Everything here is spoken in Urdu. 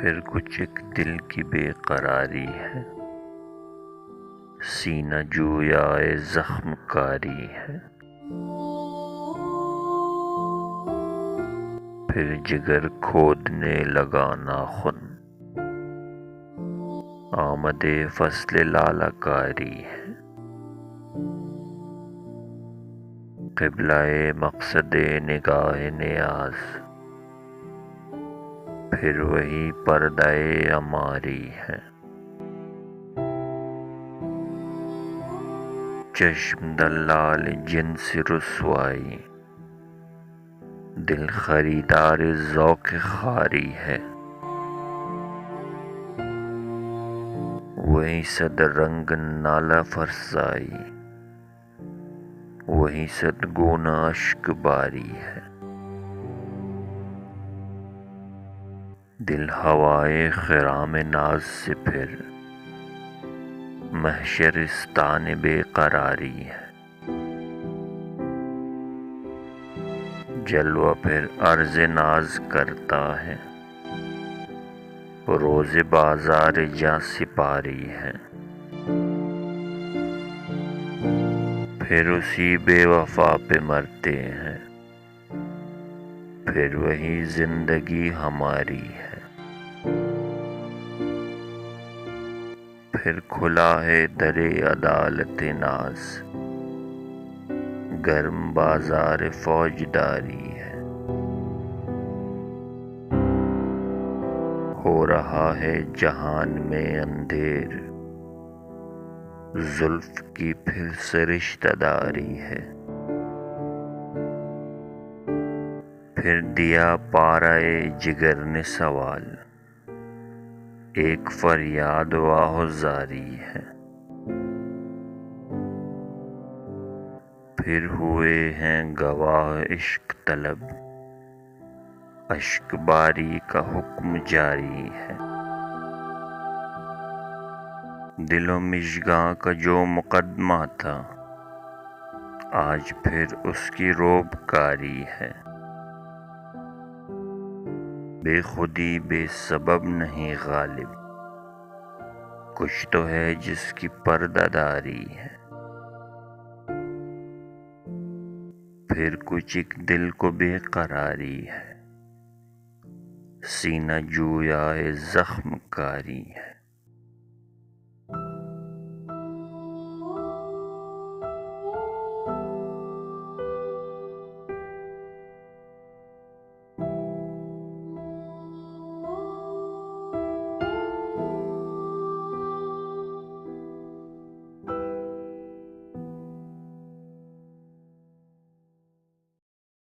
پھر کچھ ایک دل کی بے قراری ہے، سینہ جویائے زخم کاری ہے۔ پھر جگر کھودنے لگا ناخن، آمد فصل لالہ کاری ہے۔ قبلہ مقصد نگاہ نیاز، پھر وہی پردہ عماری ہے۔ چشم دلال جنس رسوائی، دل خریدار ذوق خواری ہے۔ وہی صد رنگ نالہ فرسائی، وہی صد گونہ اشک باری ہے۔ دل ہوائے خرام ناز سے پھر محشرستان بے قراری ہے۔ جلوہ پھر عرض ناز کرتا ہے، روز بازار جاں سپاری ہے۔ پھر اسی بے وفا پہ مرتے ہیں، پھر وہی زندگی ہماری ہے۔ پھر کھلا ہے در عدالت ناز، گرم بازار فوجداری ہے۔ ہو رہا ہے جہان میں اندھیر، زلف کی پھر سے رشتہ داری ہے۔ پھر دیا پارہ جگر نے سوال، ایک فریاد و آہوازاری ہے۔ پھر ہوئے ہیں گواہ عشق طلب، اشک باری کا حکم جاری ہے۔ دل و مژگاں کا جو مقدمہ تھا، آج پھر اس کی روب کاری ہے۔ بے خودی بے سبب نہیں غالب، کچھ تو ہے جس کی پردہ داری ہے۔ پھر کچھ ایک دل کو بے قراری ہے، سینہ جویائے زخم کاری ہے۔